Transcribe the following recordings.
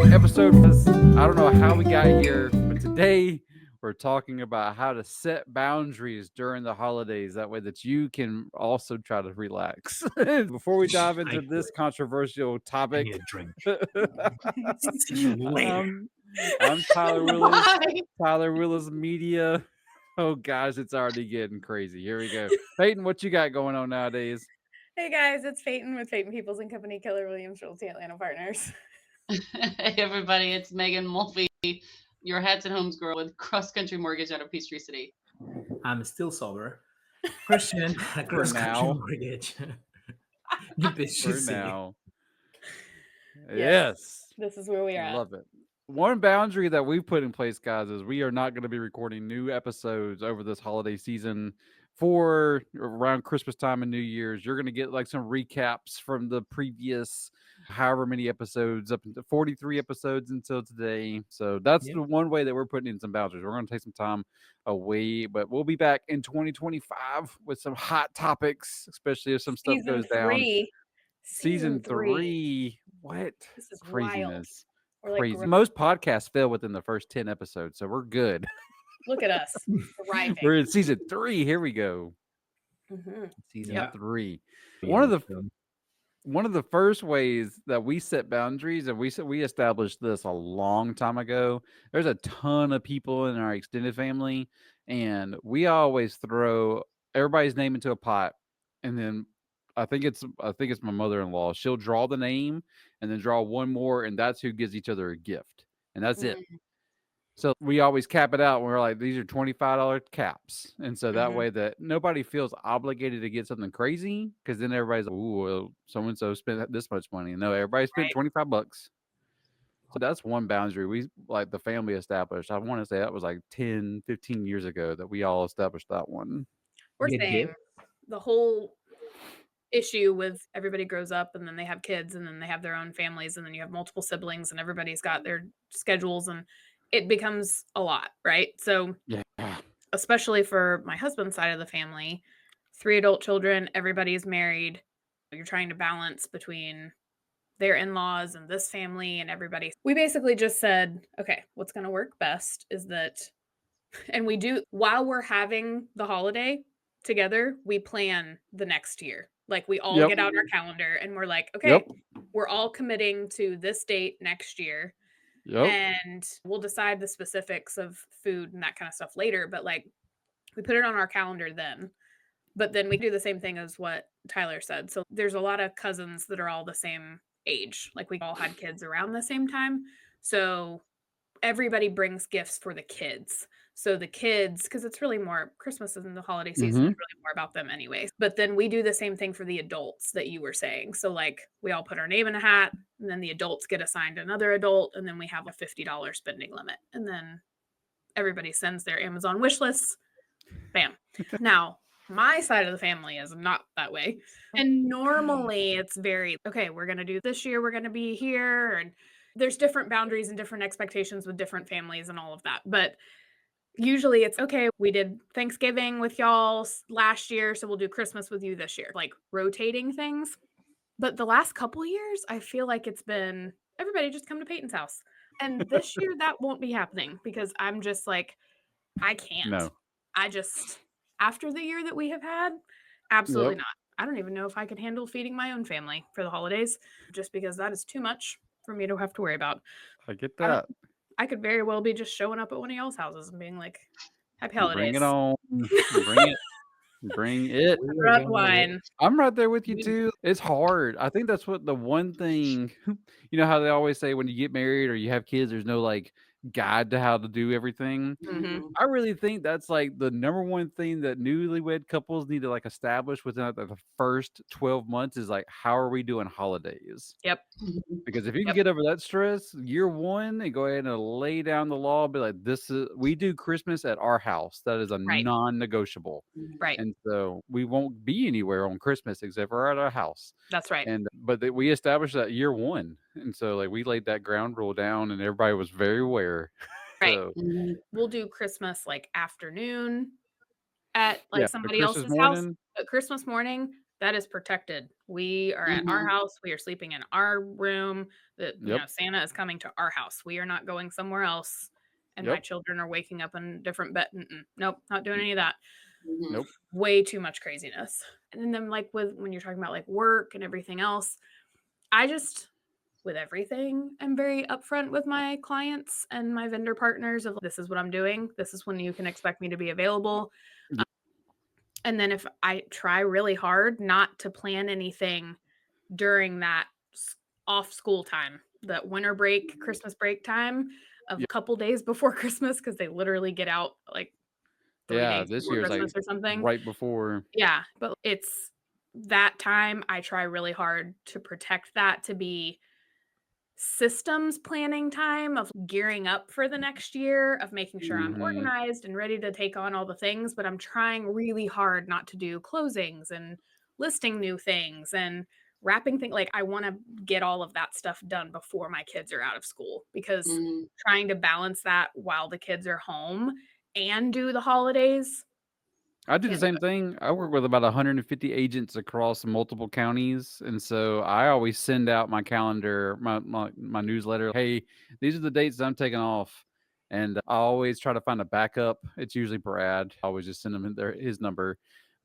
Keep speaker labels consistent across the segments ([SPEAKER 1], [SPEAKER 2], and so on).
[SPEAKER 1] what episode was. I don't know how we got here, but today we're talking about how to set boundaries during the holidays. That way that you can also try to relax. Before we dive into this controversial
[SPEAKER 2] I
[SPEAKER 1] topic,
[SPEAKER 2] need a drink.
[SPEAKER 3] See you later.
[SPEAKER 1] I'm Tyler Willis.
[SPEAKER 3] Bye.
[SPEAKER 1] Tyler Willis Media. Oh gosh, it's already getting crazy. Here we go. Payton, what you got going on nowadays?
[SPEAKER 3] Hey guys, it's Payton with Payton Peoples and Company, Keller, Williams, Realty, Atlanta Partners.
[SPEAKER 4] Hey everybody, it's Megan Mulvey, your hats and homes girl with CrossCountry Mortgage out of Peachtree City.
[SPEAKER 2] I'm still sober. Christian, CrossCountry
[SPEAKER 1] now.
[SPEAKER 2] Mortgage. You bitch,
[SPEAKER 1] For
[SPEAKER 2] you see.
[SPEAKER 1] now.
[SPEAKER 3] Yes.
[SPEAKER 1] Yes.
[SPEAKER 3] This is where we are at.
[SPEAKER 1] Love it. One boundary that we've put in place, guys, is we are not going to be recording new episodes over this holiday season for around Christmas time and New Year's. You're going to get like some recaps from the previous however many episodes, up to 43 episodes until today. So that's the one way that we're putting in some boundaries. We're going to take some time away, but we'll be back in 2025 with some hot topics, especially if some stuff goes down. Season 3. What?
[SPEAKER 3] This is
[SPEAKER 1] Craziness.
[SPEAKER 3] Wild.
[SPEAKER 1] Crazy. Most podcasts fail within the first 10 episodes, so we're good.
[SPEAKER 3] Look at us. Thriving.
[SPEAKER 1] We're in season 3. Here we go.
[SPEAKER 3] Mm-hmm.
[SPEAKER 1] Season 3. One of the first ways that we set boundaries, and we established this a long time ago. There's a ton of people in our extended family, and we always throw everybody's name into a pot, and then I think it's my mother-in-law. She'll draw the name and then draw one more, and that's who gives each other a gift, and that's it. So we always cap it out. We're like, these are $25 caps. And so that way that nobody feels obligated to get something crazy, because then everybody's like, ooh, well, so-and-so spent this much money. No, everybody spent $25. So that's one boundary we, like, the family established. I want to say that was like 10, 15 years ago that we all established that one.
[SPEAKER 3] We're same. The whole issue with everybody grows up and then they have kids and then they have their own families and then you have multiple siblings and everybody's got their schedules and it becomes a lot, right? So especially for my husband's side of the family, 3 adult children, everybody's married. You're trying to balance between their in-laws and this family and everybody. We basically just said, okay, what's going to work best is that, and we do, while we're having the holiday together, we plan the next year. Like we all get out our calendar and we're like, okay, we're all committing to this date next year. And we'll decide the specifics of food and that kind of stuff later. But like we put it on our calendar then. But then we do the same thing as what Tyler said. So there's a lot of cousins that are all the same age. Like we all had kids around the same time. So everybody brings gifts for the kids. So the kids, because it's really more Christmas and the holiday season is really more about them anyways. But then we do the same thing for the adults that you were saying. So like we all put our name in a hat and then the adults get assigned another adult and then we have a $50 spending limit. And then everybody sends their Amazon wish lists. Bam. Now, my side of the family is not that way. And normally it's very, okay, we're going to do this year. We're going to be here. And there's different boundaries and different expectations with different families and all of that. But usually it's, okay, we did Thanksgiving with y'all last year, so we'll do Christmas with you this year, like rotating things. But the last couple of years, I feel like it's been, everybody just come to Payton's house. And this year that won't be happening because I'm just like, I can't.
[SPEAKER 1] No.
[SPEAKER 3] I just, after the year that we have had, absolutely not. I don't even know if I could handle feeding my own family for the holidays, just because that is too much for me to have to worry about.
[SPEAKER 1] I get that.
[SPEAKER 3] I could very well be just showing up at one of y'all's houses and being like, happy holidays.
[SPEAKER 1] Bring it on. Bring it. Bring it.
[SPEAKER 3] Red wine.
[SPEAKER 1] I'm right there with you too. It's hard. I think that's what the one thing, you know how they always say when you get married or you have kids, there's no like guide to how to do everything. I really think that's like the number one thing that newlywed couples need to like establish within the first 12 months is like, how are we doing holidays?
[SPEAKER 3] Yep.
[SPEAKER 1] Because if you can get over that stress, year one, and go ahead and lay down the law, be like, we do Christmas at our house. That is a non-negotiable.
[SPEAKER 3] Right.
[SPEAKER 1] And so we won't be anywhere on Christmas except for at our house.
[SPEAKER 3] That's right.
[SPEAKER 1] But we established that year one. And so like we laid that ground rule down and everybody was very aware.
[SPEAKER 3] Right.
[SPEAKER 1] So,
[SPEAKER 3] we'll do Christmas like afternoon at like somebody else's
[SPEAKER 1] morning.
[SPEAKER 3] house. But Christmas morning, that is protected. We are at our house. We are sleeping in our room. Santa is coming to our house. We are not going somewhere else. And my children are waking up in different bed. Nope, not doing any of that.
[SPEAKER 1] Nope.
[SPEAKER 3] Way too much craziness. And then like when you're talking about like work and everything else, I just, with everything, I'm very upfront with my clients and my vendor partners of this is what I'm doing. This is when you can expect me to be available. And then if I try really hard not to plan anything during that off school time, that winter break, Christmas break time of a couple days before Christmas, because they literally get out like 3 days
[SPEAKER 1] this
[SPEAKER 3] before
[SPEAKER 1] year's
[SPEAKER 3] Christmas
[SPEAKER 1] like
[SPEAKER 3] or something.
[SPEAKER 1] right before.
[SPEAKER 3] Yeah, but it's that time I try really hard to protect that to be systems planning time of gearing up for the next year, of making sure I'm organized and ready to take on all the things, but I'm trying really hard not to do closings and listing new things and wrapping things. Like I want to get all of that stuff done before my kids are out of school, because trying to balance that while the kids are home and do the holidays.
[SPEAKER 1] I do the same thing. I work with about 150 agents across multiple counties, and so I always send out my calendar, my newsletter. Hey, these are the dates that I'm taking off, and I always try to find a backup. It's usually Brad. I always just send him his number.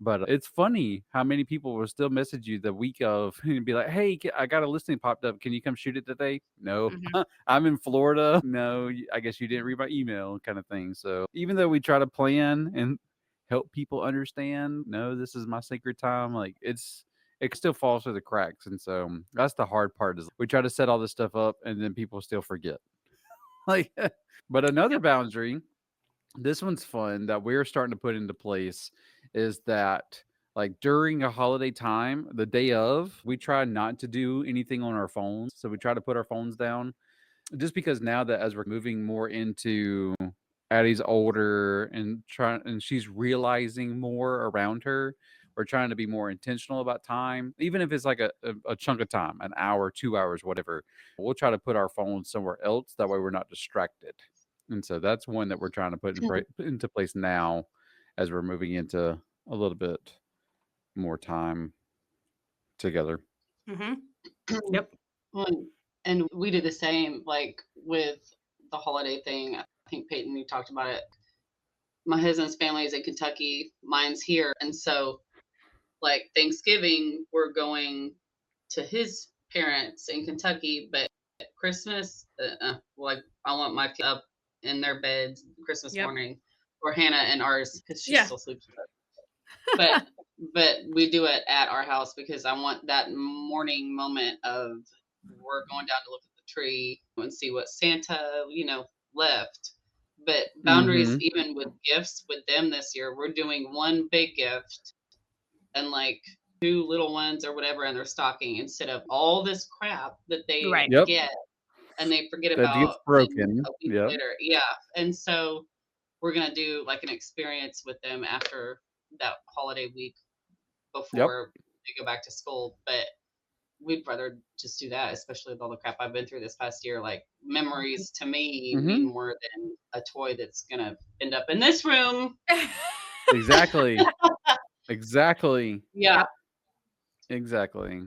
[SPEAKER 1] But it's funny how many people will still message you the week of and be like, "Hey, I got a listing popped up. Can you come shoot it today?" No, I'm in Florida. No, I guess you didn't read my email, kind of thing. So even though we try to plan and help people understand, no, this is my sacred time, like it still falls through the cracks. And so that's the hard part, is we try to set all this stuff up and then people still forget. Like but another boundary, this one's fun, that we're starting to put into place, is that like during a holiday time, the day of, we try not to do anything on our phones. So we try to put our phones down, just because now that as we're moving more into Addie's older and she's realizing more around her, we're trying to be more intentional about time, even if it's like a chunk of time, an hour, 2 hours, whatever. We'll try to put our phones somewhere else, that way we're not distracted. And so that's one that we're trying to put into place now, as we're moving into a little bit more time together.
[SPEAKER 3] Yep.
[SPEAKER 4] And we do the same, like with the holiday thing. I think Payton, you talked about it. My husband's family is in Kentucky, mine's here, and so like Thanksgiving, we're going to his parents in Kentucky, but Christmas, like I want my kids up in their beds Christmas morning, or Hannah and ours, because she still sleeps with us. But we do it at our house, because I want that morning moment of, we're going down to look at the tree and see what Santa, left. But boundaries, even with gifts with them this year, we're doing one big gift and like 2 little ones or whatever in their stocking, instead of all this crap that they get and they forget
[SPEAKER 1] that gets
[SPEAKER 4] about
[SPEAKER 1] broken
[SPEAKER 4] a week later. Yeah. And so we're going to do like an experience with them after that holiday week before they go back to school. But we'd rather just do that, especially with all the crap I've been through this past year. Like, memories to me mean more than a toy that's going to end up in this room.
[SPEAKER 1] Exactly. Exactly.
[SPEAKER 4] Yeah.
[SPEAKER 1] Exactly.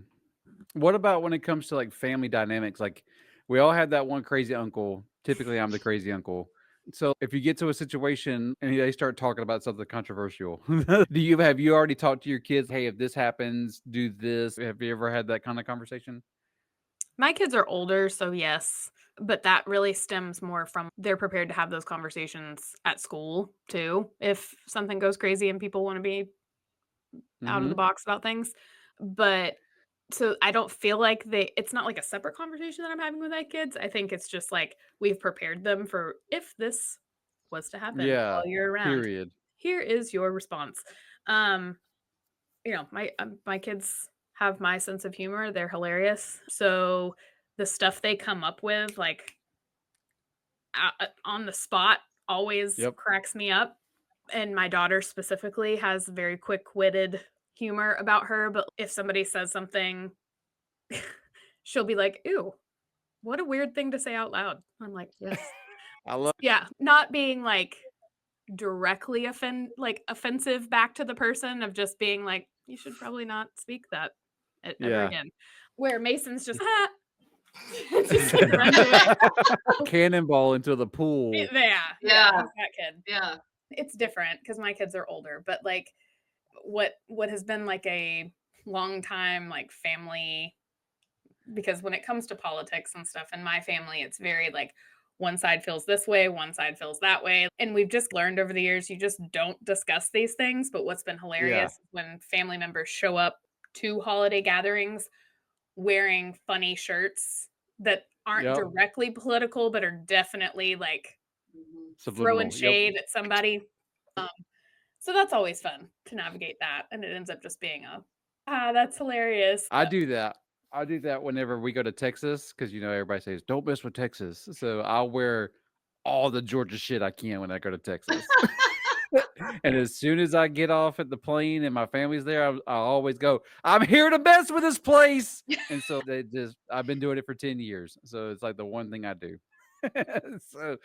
[SPEAKER 1] What about when it comes to like family dynamics? Like, we all have that one crazy uncle. Typically, I'm the crazy uncle. So if you get to a situation and they start talking about something controversial, have you already talked to your kids? Hey, if this happens, do this. Have you ever had that kind of conversation?
[SPEAKER 3] My kids are older, so yes, but that really stems more from they're prepared to have those conversations at school too, if something goes crazy and people want to be out of the box about things. But so I don't feel like it's not like a separate conversation that I'm having with my kids. I think it's just like we've prepared them for if this was to happen while you're around.
[SPEAKER 1] Period.
[SPEAKER 3] Here is your response. My kids have my sense of humor. They're hilarious. So the stuff they come up with, like on the spot, always cracks me up. And my daughter specifically has very quick-witted humor about her. But if somebody says something, she'll be like, "Ew, what a weird thing to say out loud." I'm like, yes.
[SPEAKER 1] I love.
[SPEAKER 3] Yeah, not being like directly offensive back to the person, of just being like, you should probably not speak that ever
[SPEAKER 1] Yeah.
[SPEAKER 3] again. Where Mason's just, just like runs away.
[SPEAKER 1] Cannonball into the pool.
[SPEAKER 3] Yeah, he's that kid.
[SPEAKER 4] Yeah.
[SPEAKER 3] It's different because my kids are older, but like what has been like a long time like family, because when it comes to politics and stuff in my family, it's very like one side feels this way, one side feels that way. And we've just learned over the years, you just don't discuss these things. But what's been hilarious is when family members show up to holiday gatherings wearing funny shirts that aren't directly political, but are definitely like throwing shade at somebody. So that's always fun to navigate that. And it ends up just being that's hilarious.
[SPEAKER 1] I do that. I do that whenever we go to Texas because, you know, everybody says, don't mess with Texas. So I'll wear all the Georgia shit I can when I go to Texas. And as soon as I get off at the plane and my family's there, I always go, I'm here to mess with this place. And so I've been doing it for 10 years. So it's like the one thing I do. So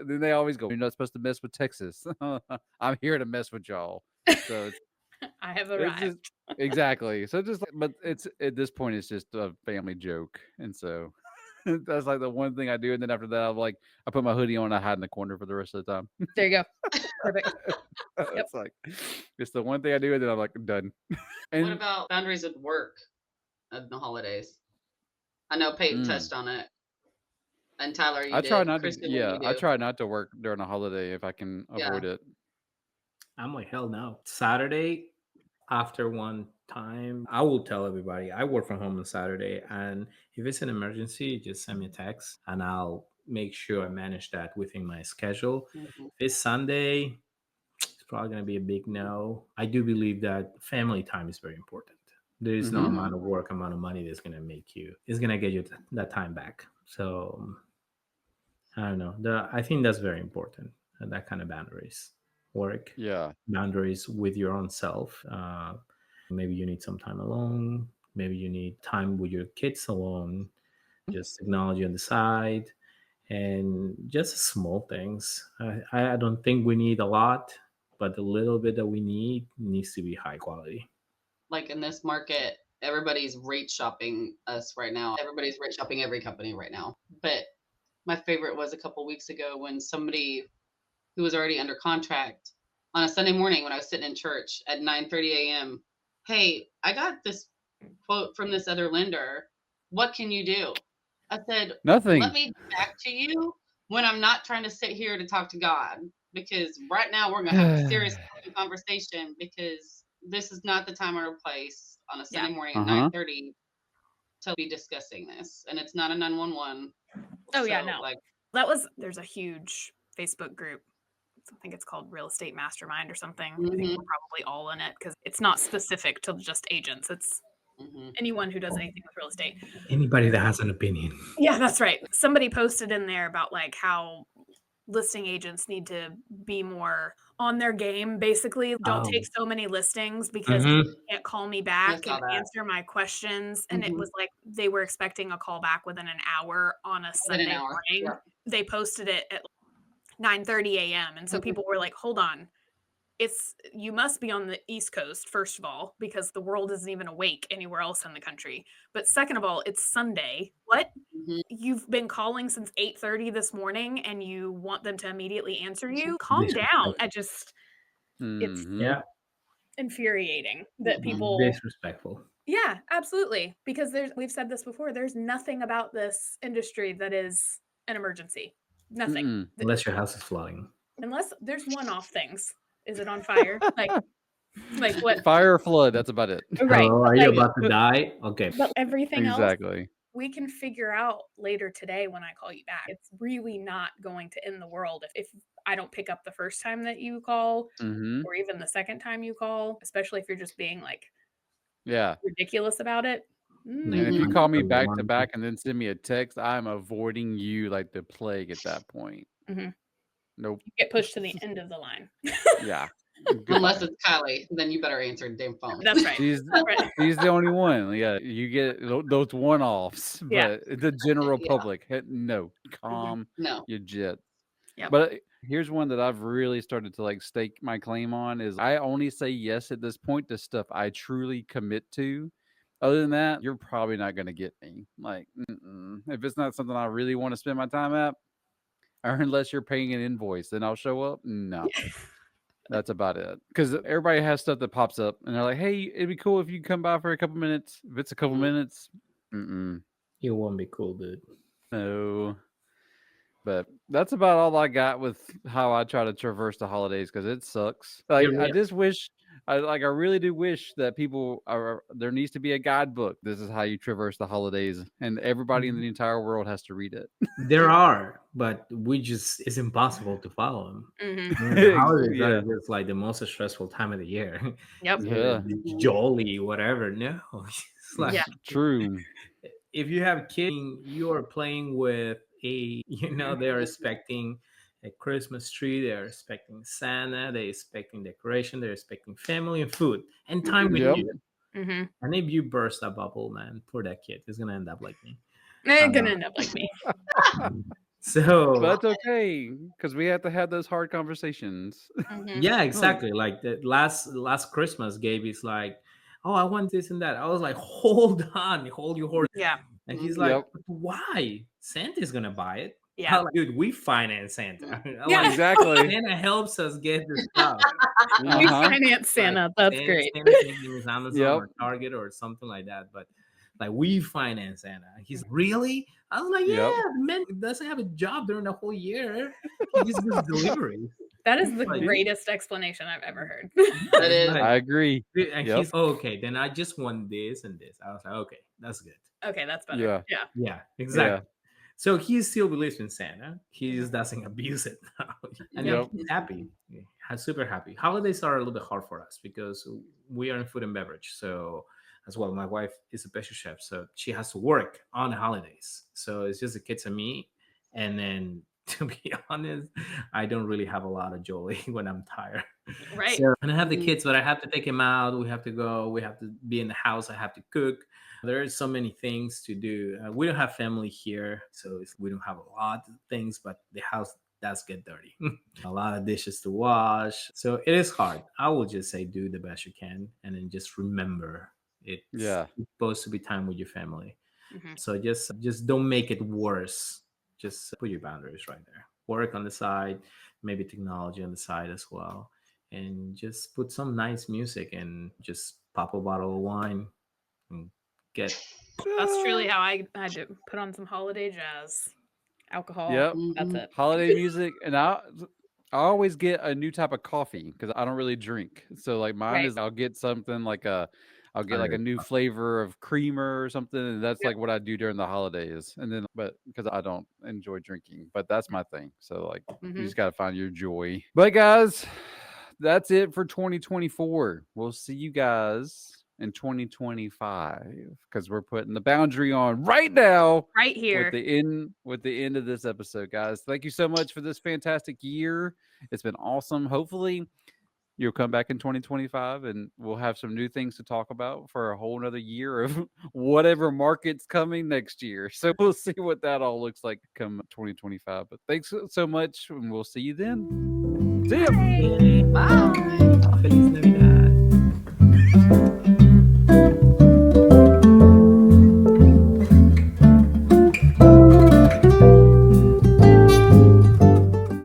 [SPEAKER 1] then they always go, you're not supposed to mess with Texas. I'm here to mess with y'all. So
[SPEAKER 3] I have arrived.
[SPEAKER 1] Exactly. So but it's at this point, it's just a family joke. And so that's like the one thing I do. And then after that, I put my hoodie on and I hide in the corner for the rest of the time.
[SPEAKER 3] There you go. Perfect.
[SPEAKER 1] It's like, it's the one thing I do. And then I'm like, done. And
[SPEAKER 4] what about boundaries at work of the holidays? I know Payton touched on it. And Tyler, you did.
[SPEAKER 1] Try not
[SPEAKER 4] Kristen,
[SPEAKER 1] to, I try not to work during a holiday if I can avoid it.
[SPEAKER 2] I'm like, hell no. Saturday, after one time, I will tell everybody I work from home on Saturday. And if it's an emergency, just send me a text and I'll make sure I manage that within my schedule. If it's Sunday, it's probably going to be a big no. I do believe that family time is very important. There is no amount of work, amount of money that's going to it's going to get you that time back. So I don't know. I think that's very important. That kind of boundaries. Work. Boundaries with your own self. Maybe you need some time alone. Maybe you need time with your kids alone. Just technology on the side. And just small things. I don't think we need a lot, but the little bit that we need needs to be high quality.
[SPEAKER 4] Like in this market, everybody's rate shopping us right now. Everybody's rate shopping every company right now. But my favorite was a couple weeks ago when somebody who was already under contract on a Sunday morning when I was sitting in church at 9:30 a.m. Hey, I got this quote from this other lender. What can you do? I said,
[SPEAKER 1] nothing.
[SPEAKER 4] Let me get back to you when I'm not trying to sit here to talk to God, because right now we're going to have a serious conversation, because this is not the time or place on a Sunday morning at 9:30 to be discussing this. And it's not a 911.
[SPEAKER 3] Oh, yeah, no. There's a huge Facebook group. I think it's called Real Estate Mastermind or something. I think we're probably all in it because it's not specific to just agents. It's anyone who does anything with real estate.
[SPEAKER 2] Anybody that has an opinion.
[SPEAKER 3] Yeah, that's right. Somebody posted in there about like how listing agents need to be more on their game. Basically, don't take so many listings because you can't call me back and answer my questions. And it was like they were expecting a call back within an hour on a Sunday morning. Yeah. They posted it at 9:30 a.m. And so people were like, hold on. You must be on the East Coast, first of all, because the world isn't even awake anywhere else in the country. But second of all, it's Sunday. What? You've been calling since 8:30 this morning and you want them to immediately answer you? Calm down. It's infuriating that people...
[SPEAKER 2] Disrespectful.
[SPEAKER 3] Yeah, absolutely. Because we've said this before, there's nothing about this industry that is an emergency. Nothing.
[SPEAKER 2] Unless your house is flooding.
[SPEAKER 3] Unless there's one-off things. Is it on fire? Like what?
[SPEAKER 1] Fire or flood, that's about it.
[SPEAKER 3] Right.
[SPEAKER 2] Oh, are you about to die? Okay.
[SPEAKER 3] But everything else,
[SPEAKER 1] exactly.
[SPEAKER 3] We can figure out later today when I call you back. It's really not going to end the world if I don't pick up the first time that you call or even the second time you call, especially if you're just being like ridiculous about it.
[SPEAKER 1] And if you call me back to back and then send me a text, I'm avoiding you like the plague at that point. Nope.
[SPEAKER 3] You get pushed to the end of the line.
[SPEAKER 1] Yeah.
[SPEAKER 4] Unless it's Kylie, then you better answer the damn phone.
[SPEAKER 3] That's right.
[SPEAKER 1] She's the only one. Yeah, you get those one-offs, but the general public, no, calm your jets.
[SPEAKER 3] Yep.
[SPEAKER 1] But Here's one that I've really started to like stake my claim on is I only say yes at this point to stuff I truly commit to. Other than that, you're probably not going to get me. Like, if it's not something I really want to spend my time at, or unless you're paying an invoice, then I'll show up. No, that's about it. Because everybody has stuff that pops up, and they're like, "Hey, it'd be cool if you come by for a couple minutes." If it's a couple minutes,
[SPEAKER 2] You won't be cool, dude.
[SPEAKER 1] no. But that's about all I got with how I try to traverse the holidays because it sucks. Like I just wish, I really do wish that people are. There needs to be a guidebook. This is how you traverse the holidays, and everybody in the entire world has to read it.
[SPEAKER 2] There are, but it's impossible to follow them.
[SPEAKER 3] Mm-hmm.
[SPEAKER 2] Holidays are just like the most stressful time of the year.
[SPEAKER 3] Yep.
[SPEAKER 1] Yeah,
[SPEAKER 2] Jolly, whatever. No, it's like
[SPEAKER 1] true.
[SPEAKER 2] If you have kids, you're playing with they're expecting a Christmas tree, they're expecting Santa, they're expecting decoration, they're expecting family and food and time with you.
[SPEAKER 3] Mm-hmm.
[SPEAKER 2] And if you burst a bubble, man, poor that kid is gonna end up like me.
[SPEAKER 3] They're gonna end up like me.
[SPEAKER 2] So
[SPEAKER 1] but that's okay because we have to have those hard conversations.
[SPEAKER 3] Mm-hmm.
[SPEAKER 2] Yeah, exactly. Like the last Christmas, Gaby's like, "Oh, I want this and that." I was like, "Hold on, hold your horse."
[SPEAKER 3] Yeah.
[SPEAKER 2] And he's like, "Why? Santa's gonna buy it."
[SPEAKER 3] Yeah.
[SPEAKER 2] Like, dude, we finance Santa.
[SPEAKER 3] Yeah,
[SPEAKER 2] like,
[SPEAKER 1] exactly.
[SPEAKER 2] Santa helps us get the stuff.
[SPEAKER 3] We finance Santa. That's great.
[SPEAKER 2] Santa is Amazon or Target or something like that. But like we finance Santa. He's really? I was like, yeah, the man doesn't have a job during the whole year. He just does deliveries.
[SPEAKER 3] That is the greatest explanation I've ever heard.
[SPEAKER 4] That is.
[SPEAKER 1] I agree.
[SPEAKER 2] And he's okay. Then I just want this and this. I was like, okay, that's good.
[SPEAKER 3] Okay, that's better.
[SPEAKER 2] Yeah, exactly. Yeah. So he still believes in Santa. He just doesn't abuse it now. And he's happy. He's super happy. Holidays are a little bit hard for us because we are in food and beverage. So as well, my wife is a pastry chef. So she has to work on the holidays. So it's just the kids and me. And then to be honest, I don't really have a lot of joy when I'm tired.
[SPEAKER 3] Right.
[SPEAKER 2] So, and I have the kids, but I have to take them out. We have to go. We have to be in the house. I have to cook. There are so many things to do. We don't have family here, so we don't have a lot of things, but the house does get dirty. A lot of dishes to wash. So it is hard. I will just say do the best you can and then just remember it's supposed to be time with your family. Mm-hmm. So just don't make it worse. Just put your boundaries right there. Work on the side, maybe technology on the side as well. And just put some nice music and just pop a bottle of wine and get.
[SPEAKER 3] That's truly how I had to put on some holiday jazz. Alcohol.
[SPEAKER 1] Yep.
[SPEAKER 3] That's it.
[SPEAKER 1] Holiday music. And I always get a new type of coffee because I don't really drink. So like mine is I'll get something like I'll get like a new flavor of creamer or something. And that's like what I do during the holidays. And then, but because I don't enjoy drinking, but that's my thing. So like you just got to find your joy. But guys, that's it for 2024. We'll see you guys in 2025 because we're putting the boundary on right now,
[SPEAKER 3] right here
[SPEAKER 1] with the end of this episode, guys. Thank you so much for this fantastic year. It's been awesome. Hopefully you'll come back in 2025 and we'll have some new things to talk about for a whole nother year of whatever market's coming next year. So we'll see what that all looks like come 2025. But thanks so much and we'll see you then. See ya.
[SPEAKER 3] Bye.
[SPEAKER 2] Feliz Navidad.